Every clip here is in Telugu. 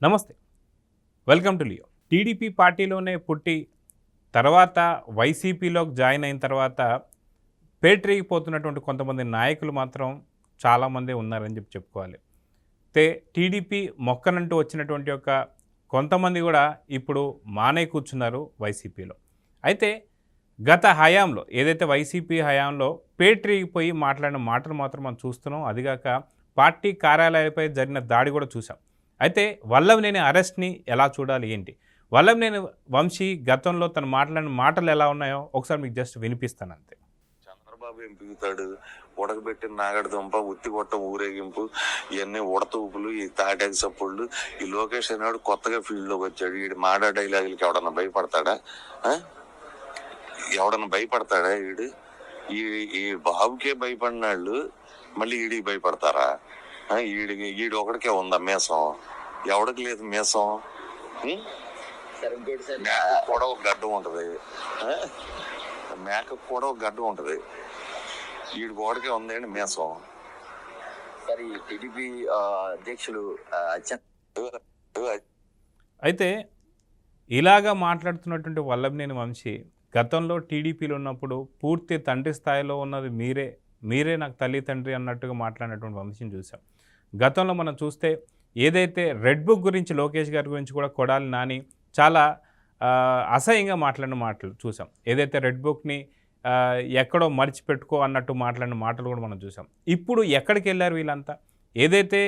నమస్తే, వెల్కమ్ టు లియో. టీడీపీ పార్టీలోనే పుట్టి తర్వాత వైసీపీలోకి జాయిన్ అయిన తర్వాత పేటరేగిపోతున్నటువంటి కొంతమంది నాయకులు మాత్రం చాలామంది ఉన్నారని చెప్పుకోవాలి. టీడీపీ మొక్కనంటూ వచ్చినటువంటి ఒక కొంతమంది కూడా ఇప్పుడు మానే కూర్చున్నారు వైసీపీలో. అయితే గత హయాంలో ఏదైతే వైసీపీ హయాంలో పేటరేగిపోయి మాట్లాడిన మాటలు మాత్రం మనం చూస్తున్నాం. అదిగాక పార్టీ కార్యాలయాలపై జరిగిన దాడి కూడా చూసాం. అయితే వల్లభనేని అరెస్ట్ని ఎలా చూడాలి ఏంటి, వల్లభనేని వంశీ గతంలో తను మాట్లాడిన మాటలు ఎలా ఉన్నాయో ఒకసారి మీకు జస్ట్ వినిపిస్తాను అంతే. చంద్రబాబు ఏం పీగుతాడు, ఉడకబెట్టిన నాగడదుంప, ఉత్తి కొట్ట ఊరేగింపు, ఇవన్నీ ఉడతూపులు, ఈ తాటాకి సప్పుళ్ళు. ఈ లోకేష్ అన్నాడు కొత్తగా ఫీల్డ్ లోకి వచ్చాడు. వీడు మాడా డైలాగులకి ఎవడన్నా భయపడతాడా? ఎవడన్నా భయపడతాడా? ఈ బాబుకే భయపడినాళ్ళు మళ్ళీ ఈడికి భయపడతారా? ఈడు ఒకడికే ఉందా మీసం? ఎవడికి లేదు మీసం. కూడా ఒక గడ్డం ఉంటది, మేకకు కూడా ఒక గడ్డం ఉంటది, ఈడు ఒకడికే ఉందండి మీసం. సరే, టీడీపీ అధ్యక్షులు అయితే ఇలాగా మాట్లాడుతున్నటువంటి వల్లభనేని వంశీ గతంలో టీడీపీలో ఉన్నప్పుడు పూర్తి తండ్రి స్థాయిలో ఉన్నది మీరే నాకు తల్లి తండ్రి అన్నట్టుగా మాట్లాడినటువంటి వంశీని చూసాం. గతంలో మనం చూస్తే ఏదైతే రెడ్ బుక్ గురించి లోకేష్ గారి గురించి కూడా కొడాలి నాని చాలా అసహ్యంగా మాట్లాడిన మాటలు చూసాం. ఏదైతే రెడ్ బుక్ని ఎక్కడో మర్చిపెట్టుకో అన్నట్టు మాట్లాడిన మాటలు కూడా మనం చూసాం. ఇప్పుడు ఎక్కడికి వెళ్ళారు వీళ్ళంతా? ఏదైతే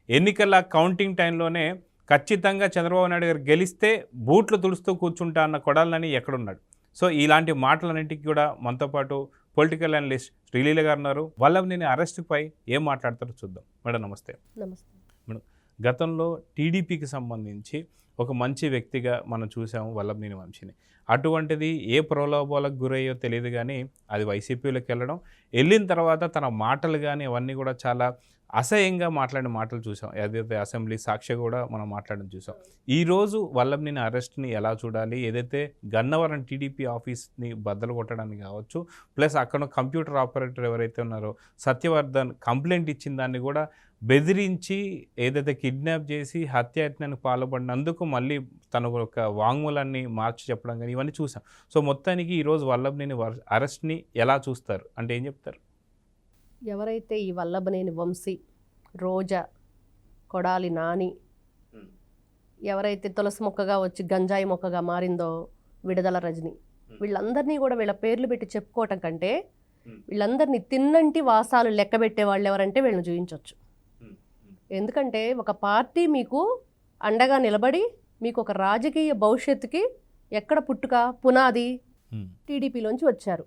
ఎన్నికల కౌంటింగ్ టైంలోనే ఖచ్చితంగా చంద్రబాబు నాయుడు గారు గెలిస్తే బూట్లు తుడుస్తూ కూర్చుంటా అన్న కొడాలి నాని ఎక్కడున్నాడు? సో ఇలాంటి మాటలన్నింటికి కూడా మనతో పాటు పొలిటికల్ అనలిస్ట్ శ్రీలీల గారు ఉన్నారు. వల్లభనేని అరెస్టుపై ఏం మాట్లాడతారో చూద్దాం. మేడం నమస్తే. మేడం, గతంలో టీడీపీకి సంబంధించి ఒక మంచి వ్యక్తిగా మనం చూసాము వల్లభనేని వంశీని. అటువంటిది ఏ ప్రలోభాలకు గురయ్యో తెలియదు, కానీ అది వైసీపీలోకి వెళ్ళిన తర్వాత తన మాటలు కానీ అవన్నీ కూడా చాలా అసహ్యంగా మాట్లాడిన మాటలు చూసాం. ఏదైతే అసెంబ్లీ సాక్షి కూడా మనం మాట్లాడడం చూసాం. ఈరోజు వల్లభనేని అరెస్ట్ని ఎలా చూడాలి? ఏదైతే గన్నవరం టీడీపీ ఆఫీస్ని బద్దలు కొట్టడానికి కావచ్చు, ప్లస్ అక్కడ కంప్యూటర్ ఆపరేటర్ ఎవరైతే ఉన్నారో సత్యవర్ధన్ కంప్లైంట్ ఇచ్చిన దాన్ని కూడా బెదిరించి ఏదైతే కిడ్నాప్ చేసి హత్యాయత్నానికి పాల్పడినందుకు మళ్ళీ తన ఒక వాంగ్మూలాన్ని మార్చి చెప్పడం కానీ ఇవన్నీ చూసాం. సో మొత్తానికి ఈరోజు వల్లభనేని అరెస్ట్ని ఎలా చూస్తారు అంటే ఏం చెప్తారు? ఎవరైతే ఈ వల్లభనేని వంశీ, రోజా, కొడాలి నాని, ఎవరైతే తులసి మొక్కగా వచ్చి గంజాయి మొక్కగా మారిందో విడుదల రజని, వీళ్ళందరినీ కూడా వీళ్ళ పేర్లు పెట్టి చెప్పుకోవటం కంటే వీళ్ళందరినీ తిన్నంటి వాసాలు లెక్క పెట్టే వాళ్ళు ఎవరంటే వీళ్ళని చూపించవచ్చు. ఎందుకంటే ఒక పార్టీ మీకు అండగా నిలబడి మీకు ఒక రాజకీయ భవిష్యత్తుకి ఎక్కడ పుట్టుక పునాది టీడీపీలోంచి వచ్చారు.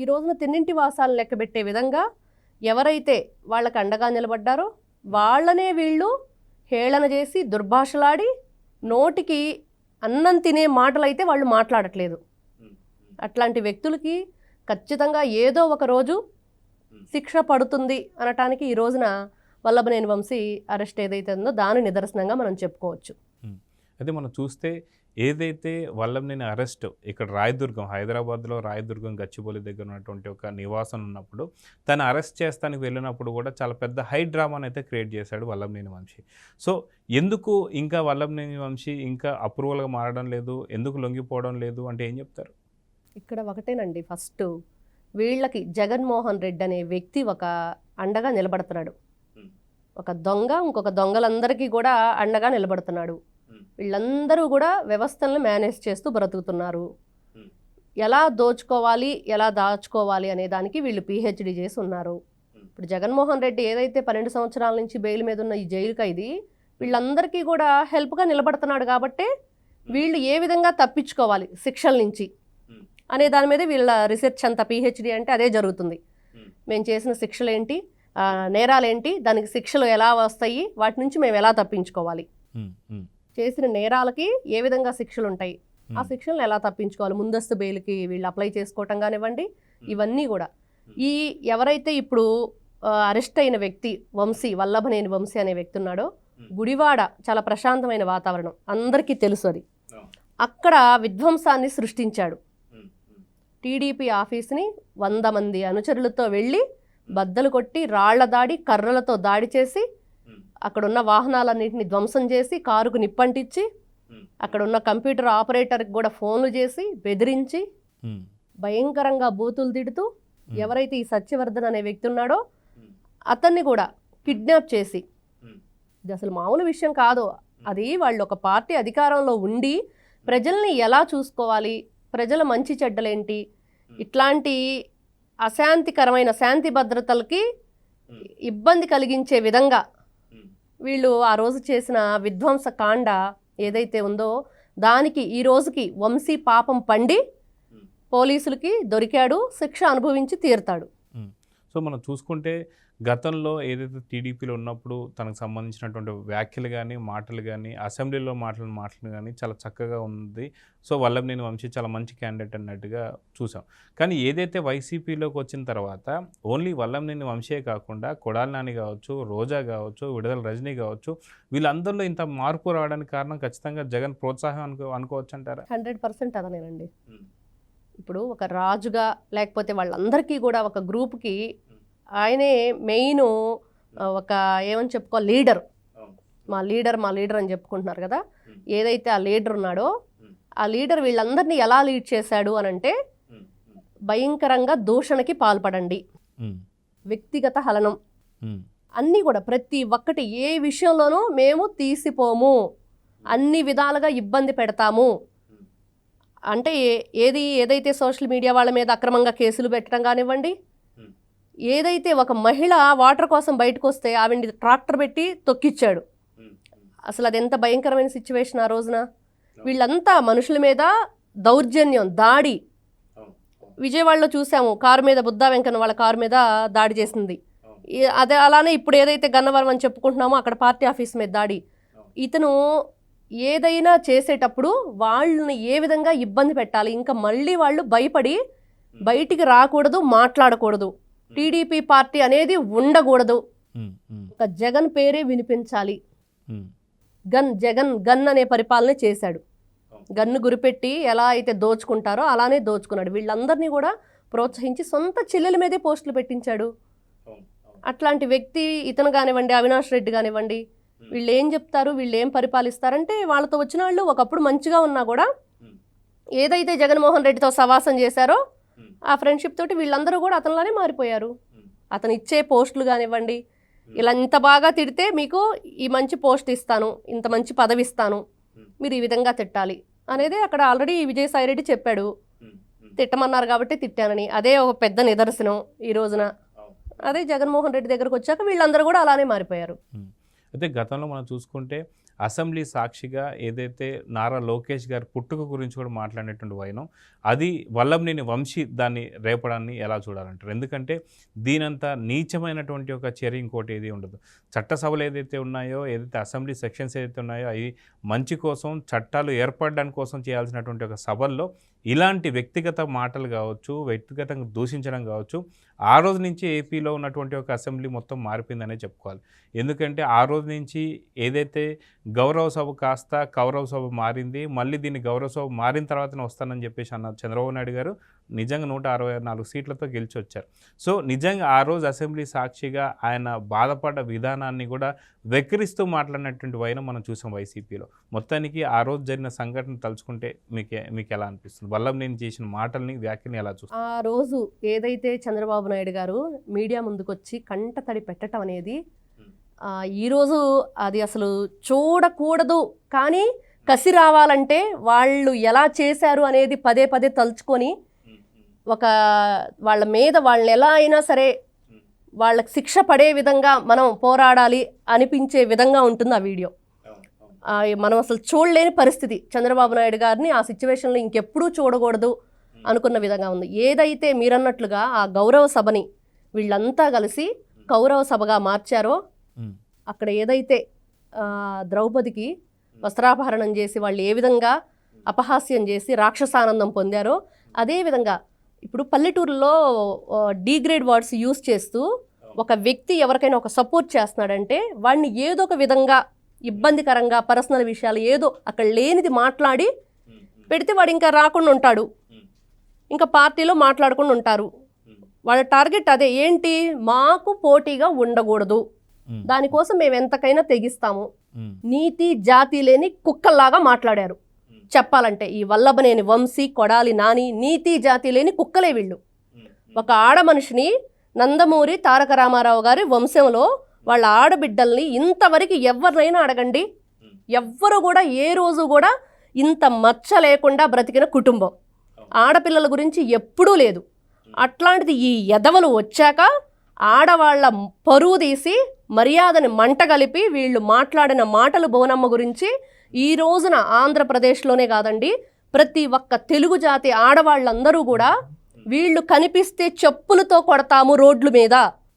ఈ రోజున తిన్నింటి వాసాలు లెక్క పెట్టే విధంగా ఎవరైతే వాళ్ళకి అండగా నిలబడ్డారో వాళ్ళనే వీళ్ళు హేళన చేసి దుర్భాషలాడి నోటికి అన్నం తినే మాటలైతే వాళ్ళు మాట్లాడట్లేదు. అట్లాంటి వ్యక్తులకి ఖచ్చితంగా ఏదో ఒక రోజు శిక్ష పడుతుంది అనటానికి ఈ రోజున వల్లభనేని వంశీ అరెస్ట్ ఏదైతే ఉందో దాని నిదర్శనంగా మనం చెప్పుకోవచ్చు. అయితే మనం చూస్తే ఏదైతే వల్లభనేని అరెస్ట్ ఇక్కడ రాయదుర్గం, హైదరాబాద్లో రాయదుర్గం గచ్చిబౌలి దగ్గర ఉన్నటువంటి ఒక నివాసం ఉన్నప్పుడు తను అరెస్ట్ చేస్తానికి వెళ్ళినప్పుడు కూడా చాలా పెద్ద హై డ్రామాని అయితే క్రియేట్ చేశాడు వల్లభనేని వంశీ. సో ఎందుకు ఇంకా వల్లభనేని వంశీ ఇంకా అప్రూవల్గా మారడం లేదు, ఎందుకు లొంగిపోవడం లేదు అంటే ఏం చెప్తారు? ఇక్కడ ఒకటేనండి, ఫస్ట్ వీళ్ళకి జగన్మోహన్ రెడ్డి అనే వ్యక్తి ఒక అండగా నిలబడుతున్నాడు. ఒక దొంగ ఇంకొక దొంగలందరికీ కూడా అండగా నిలబడుతున్నాడు. వీళ్ళందరూ కూడా వ్యవస్థలను మేనేజ్ చేస్తూ బ్రతుకుతున్నారు. ఎలా దోచుకోవాలి, ఎలా దాచుకోవాలి అనే దానికి వీళ్ళు పిహెచ్డి చేసి ఉన్నారు. ఇప్పుడు జగన్మోహన్ రెడ్డి ఏదైతే 12 సంవత్సరాల నుంచి బెయిల్ మీద ఉన్న ఈ జైలు ఖైదీ వీళ్ళందరికీ కూడా హెల్ప్గా నిలబడుతున్నాడు. కాబట్టి వీళ్ళు ఏ విధంగా తప్పించుకోవాలి శిక్షల నుంచి అనే దాని మీద వీళ్ళ రీసెర్చ్ అంతా పిహెచ్డి అంటే అదే జరుగుతుంది. మేము చేసిన శిక్షలు ఏంటి, నేరాలేంటి, దానికి శిక్షలు ఎలా వస్తాయి, వాటి నుంచి మేము ఎలా తప్పించుకోవాలి, చేసిన నేరాలకి ఏ విధంగా శిక్షలు ఉంటాయి, ఆ శిక్షలను ఎలా తప్పించుకోవాలి, ముందస్తు బెయిల్కి వీళ్ళు అప్లై చేసుకోవటం కానివ్వండి, ఇవన్నీ కూడా ఈ ఎవరైతే ఇప్పుడు అరెస్ట్ అయిన వ్యక్తి వంశీ, వల్లభనేని వంశీ అనే వ్యక్తి ఉన్నాడో, గుడివాడ చాలా ప్రశాంతమైన వాతావరణం అందరికీ తెలుసు. అది అక్కడ విధ్వంసాన్ని సృష్టించాడు. టీడీపీ ఆఫీస్ని 100 మంది అనుచరులతో వెళ్ళి బద్దలు కొట్టి రాళ్ల దాడి, కర్రలతో దాడి చేసి అక్కడున్న వాహనాలన్నింటినీ ధ్వంసం చేసి కారుకు నిప్పంటించి అక్కడున్న కంప్యూటర్ ఆపరేటర్కి కూడా ఫోన్లు చేసి బెదిరించి భయంకరంగా బూతులు తిడుతూ ఎవరైతే ఈ సత్యవర్ధన్ అనే వ్యక్తి ఉన్నాడో అతన్ని కూడా కిడ్నాప్ చేసి, ఇది అసలు మామూలు విషయం కాదు. అది వాళ్ళు ఒక పార్టీ అధికారంలో ఉండి ప్రజల్ని ఎలా చూసుకోవాలి, ప్రజల మంచి చెడ్డలేంటి, ఇట్లాంటి అశాంతికరమైన శాంతి భద్రతలకి ఇబ్బంది కలిగించే విధంగా వీళ్ళు ఆ రోజు చేసిన విధ్వంస కాండ ఏదైతే ఉందో దానికి ఈ రోజుకి వంశీ పాపం పండి పోలీసులకి దొరికాడు, శిక్ష అనుభవించి తీరుతాడు. సో మనం చూసుకుంటే గతంలో ఏదైతే టీడీపీలో ఉన్నప్పుడు తనకు సంబంధించినటువంటి వ్యాఖ్యలు కానీ మాటలు కానీ అసెంబ్లీలో మాటలు కానీ చాలా చక్కగా ఉంది. సో వల్లభనేని వంశీ చాలా మంచి క్యాండిడేట్ అన్నట్టుగా చూసాం. కానీ ఏదైతే వైసీపీలోకి వచ్చిన తర్వాత ఓన్లీ వల్లభనేని వంశీయే కాకుండా కొడాలి నాని కావచ్చు, రోజా కావచ్చు, విడుదల రజనీ కావచ్చు, వీళ్ళందరిలో ఇంత మార్పు రావడానికి కారణం ఖచ్చితంగా జగన్ ప్రోత్సాహం అనుకోవచ్చు అంటారా? 100% అదనేనండి. ఇప్పుడు ఒక రాజుగా లేకపోతే వాళ్ళందరికీ కూడా ఒక గ్రూప్కి ఆయనే మెయిన్, ఒక ఏమని చెప్పుకో లీడర్, మా లీడర్ అని చెప్పుకుంటున్నారు కదా. ఏదైతే ఆ లీడర్ ఉన్నాడో ఆ లీడర్ వీళ్ళందరినీ ఎలా లీడ్ చేశాడు అని అంటే భయంకరంగా దూషణకి పాల్పడండి, వ్యక్తిగత హననం, అన్నీ కూడా ప్రతి ఒక్కటి ఏ విషయంలోనూ మేము తీసిపోము, అన్ని విధాలుగా ఇబ్బంది పెడతాము అంటే ఏదైతే సోషల్ మీడియా వాళ్ళ మీద అక్రమంగా కేసులు పెట్టడం కానివ్వండి, ఏదైతే ఒక మహిళ వాటర్ కోసం బయటకు వస్తే ఆవిడ ట్రాక్టర్ పెట్టి తొక్కిచ్చాడు. అసలు అది ఎంత భయంకరమైన సిచ్యువేషన్ ఆ రోజున. వీళ్ళంతా మనుషుల మీద దౌర్జన్యం, దాడి. విజయవాడలో చూసాము, కారు మీద బుద్ధా వెంకన్న వాళ్ళ కారు మీద దాడి చేసింది. అదే అలానే ఇప్పుడు ఏదైతే గన్నవరం అని చెప్పుకుంటున్నామో అక్కడ పార్టీ ఆఫీస్ మీద దాడి. ఇతను ఏదైనా చేసేటప్పుడు వాళ్ళని ఏ విధంగా ఇబ్బంది పెట్టాలి, ఇంకా మళ్ళీ వాళ్ళు భయపడి బయటికి రాకూడదు, మాట్లాడకూడదు, టీడీపీ పార్టీ అనేది ఉండకూడదు, ఒక జగన్ పేరే వినిపించాలి. జగన్ అనే పరిపాలన చేశాడు. గన్ను గురిపెట్టి ఎలా అయితే దోచుకుంటారో అలానే దోచుకున్నాడు. వీళ్ళందరినీ కూడా ప్రోత్సహించి సొంత చెల్లెల మీదే పోస్టులు పెట్టించాడు. అట్లాంటి వ్యక్తి ఇతను కానివ్వండి, అవినాష్ రెడ్డి కానివ్వండి, వీళ్ళు ఏం చెప్తారు, వీళ్ళు ఏం పరిపాలిస్తారంటే వాళ్ళతో వచ్చిన వాళ్ళు ఒకప్పుడు మంచిగా ఉన్నా కూడా ఏదైతే జగన్మోహన్ రెడ్డితో సవాసం చేశారో ఆ ఫ్రెండ్షిప్ తోటి వీళ్ళందరూ కూడా అతనిలానే మారిపోయారు. అతను ఇచ్చే పోస్టులు కానివ్వండి, ఇలా ఇంత బాగా తిడితే మీకు ఈ మంచి పోస్ట్ ఇస్తాను, ఇంత మంచి పదవి ఇస్తాను, మీరు ఈ విధంగా తిట్టాలి అనేది అక్కడ ఆల్రెడీ విజయసాయిరెడ్డి చెప్పాడు. తిట్టమన్నారు కాబట్టి తిట్టానని. అదే ఒక పెద్ద నిదర్శనం ఈ రోజున. అదే జగన్మోహన్ రెడ్డి దగ్గరకు వచ్చాక వీళ్ళందరూ కూడా అలానే మారిపోయారు. అయితే గతంలో మనం చూసుకుంటే అసెంబ్లీ సాక్షిగా ఏదైతే నారా లోకేష్ గారి పుట్టుక గురించి కూడా మాట్లాడినటువంటి వైనం, అది వల్లభనేని వంశీ దాన్ని రేపడాన్ని ఎలా చూడాలంటారు? ఎందుకంటే దీనంతా నీచమైనటువంటి ఒక చర్య ఇంకోటి ఏది ఉండదు. చట్టసభలు ఏదైతే ఉన్నాయో, ఏదైతే అసెంబ్లీ సెక్షన్స్ ఏదైతే ఉన్నాయో అవి మంచి కోసం, చట్టాలు ఏర్పడడానికి కోసం చేయాల్సినటువంటి ఒక సభల్లో ఇలాంటి వ్యక్తిగత మాటలు కావచ్చు, వ్యక్తిగతంగా దూషించడం కావచ్చు, ఆ రోజు నుంచి ఏపీలో ఉన్నటువంటి ఒక అసెంబ్లీ మొత్తం మారిపోయిందనే చెప్పుకోవాలి. ఎందుకంటే ఆ రోజు నుంచి ఏదైతే గౌరవ సభ కాస్త కౌరవ సభ మారింది, మళ్ళీ దీన్ని గౌరవ సభ మారిన తర్వాతనే వస్తానని చెప్పేసి అన్న చంద్రబాబు నాయుడు గారు నిజంగా 164 సీట్లతో గెలిచి వచ్చారు. సో నిజంగా ఆ రోజు అసెంబ్లీ సాక్షిగా ఆయన బాధపడ్డ విధానాన్ని కూడా వెక్కిరిస్తూ మాట్లాడినటువంటి వైనం మనం చూసాం వైసీపీలో. మొత్తానికి ఆ రోజు జరిగిన సంఘటన తలుచుకుంటే మీకు ఎలా అనిపిస్తుంది? వల్లభనేని చేసిన మాటల్ని, వ్యాఖ్యని ఎలా చూస్తారు? ఆ రోజు ఏదైతే చంద్రబాబు నాయుడు గారు మీడియా ముందుకొచ్చి కంట తడి పెట్టడం అనేది ఈరోజు అది అసలు చూడకూడదు. కానీ కసి రావాలంటే వాళ్ళు ఎలా చేశారు అనేది పదే పదే తలుచుకొని ఒక వాళ్ళ మీద వాళ్ళని ఎలా అయినా సరే వాళ్ళకి శిక్ష పడే విధంగా మనం పోరాడాలి అనిపించే విధంగా ఉంటుంది ఆ వీడియో. మనం అసలు చూడలేని పరిస్థితి. చంద్రబాబు నాయుడు గారిని ఆ సిచ్యువేషన్లో ఇంకెప్పుడూ చూడకూడదు అనుకున్న విధంగా ఉంది. ఏదైతే మీరన్నట్లుగా ఆ గౌరవ సభని వీళ్ళంతా కలిసి కౌరవ సభగా మార్చారో, అక్కడ ఏదైతే ద్రౌపదికి వస్త్రాపహరణం చేసి వాళ్ళు ఏ విధంగా అపహాస్యం చేసి రాక్షసానందం పొందారో, అదేవిధంగా ఇప్పుడు పల్లెటూరులో డీగ్రేడ్ వర్డ్స్ యూజ్ చేస్తూ ఒక వ్యక్తి ఎవరికైనా ఒక సపోర్ట్ చేస్తున్నాడంటే వాడిని ఏదో ఒక విధంగా ఇబ్బందికరంగా పర్సనల్ విషయాలు ఏదో అక్కడ లేనిది మాట్లాడి పెడితే వాడు ఇంకా రాకుండా ఉంటాడు, ఇంకా పార్టీలో మాట్లాడకుండా ఉంటారు. వాళ్ళ టార్గెట్ అదే, ఏంటి, మాకు పోటీగా ఉండకూడదు, దానికోసం మేము ఎంతకైనా తెగిస్తాము. ఉమ్, నీతి జాతి లేని కుక్కల్లాగా మాట్లాడారు. చెప్పాలంటే ఈ వల్లభనేని వంశీ, కొడాలి నాని నీతి జాతి లేని కుక్కలే వీళ్ళు. ఒక ఆడ మనిషిని నందమూరి తారక రామారావు గారి వంశంలో వాళ్ళ ఆడబిడ్డల్ని ఇంతవరకు ఎవరినైనా అడగండి, ఎవ్వరు కూడా ఏ రోజు కూడా ఇంత మచ్చ లేకుండా బ్రతికిన కుటుంబం ఆడపిల్లల గురించి ఎప్పుడూ లేదు. అట్లాంటిది ఈ ఎదవలు వచ్చాక ఆడవాళ్ళ పరువు తీసి మర్యాదని మంట కలిపి వీళ్ళు మాట్లాడిన మాటలు బోనమ్మ గురించి ఈ రోజున ఆంధ్రప్రదేశ్లోనే కాదండి, ప్రతి ఒక్క తెలుగు జాతి ఆడవాళ్ళందరూ కూడా వీళ్ళు కనిపిస్తే చెప్పులతో కొడతాము రోడ్ల మీద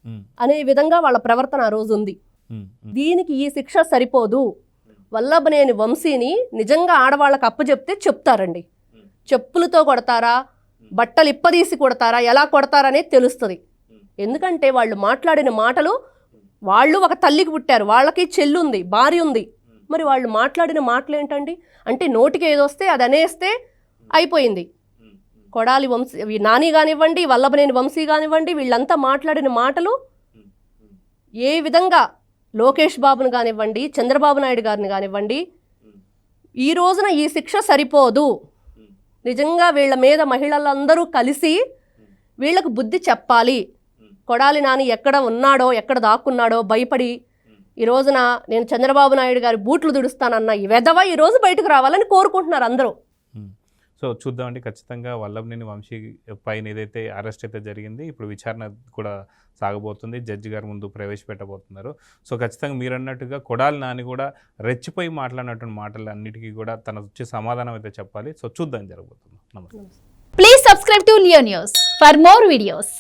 ఉమ్, అనే విధంగా వాళ్ళ ప్రవర్తన ఆ రోజు ఉంది. ఉమ్, ఉమ్, దీనికి ఈ శిక్ష సరిపోదు. వల్లభనేని వంశీని నిజంగా ఆడవాళ్ళకు అప్పచెప్తే చెప్తారండి. చెప్పులతో కొడతారా, బట్టలు ఇప్పదీసి కొడతారా, ఎలా కొడతారనేది తెలుస్తుంది. ఎందుకంటే వాళ్ళు మాట్లాడిన మాటలు, వాళ్ళు ఒక తల్లికి పుట్టారు, వాళ్ళకి చెల్లుంది, భార్య ఉంది. మరి వాళ్ళు మాట్లాడిన మాటలు ఏంటండి? అంటే నోటికి ఏదొస్తే అది అనేస్తే అయిపోయింది. కొడాలి వంశీ నాని కానివ్వండి, వల్లభనేని వంశీ కానివ్వండి, వీళ్ళంతా మాట్లాడిన మాటలు ఏ విధంగా లోకేష్ బాబును కానివ్వండి, చంద్రబాబు నాయుడు గారిని కానివ్వండి, ఈ రోజున ఈ శిక్ష సరిపోదు. నిజంగా వీళ్ళ మీద మహిళలందరూ కలిసి వీళ్ళకు బుద్ధి చెప్పాలి. కొడాలి నాని ఎక్కడ ఉన్నాడో, ఎక్కడ దాక్కున్నాడో భయపడి ఈ రోజున నేను చంద్రబాబు నాయుడు గారి బూట్లు దుడుస్తానన్న ఈ వెధవ ఈ రోజు బయటకు రావాలని కోరుకుంటున్నారు అందరూ. ఉమ్. సో చూద్దామండి, ఖచ్చితంగా వల్లభనేని వంశీ పైన ఏదైతే అరెస్ట్ అయితే జరిగింది, ఇప్పుడు విచారణ కూడా సాగబోతుంది, జడ్జి గారి ముందు ప్రవేశపెట్టబోతున్నారు. సో ఖచ్చితంగా మీరు అన్నట్టుగా కొడాలి నాని కూడా రెచ్చిపోయి మాట్లాడినటువంటి మాటలు అన్నిటికీ కూడా తన వచ్చే సమాధానం అయితే చెప్పాలి. సో చూద్దాం జరగబోతుంది. నమస్తే. Please subscribe to Leo News for more videos.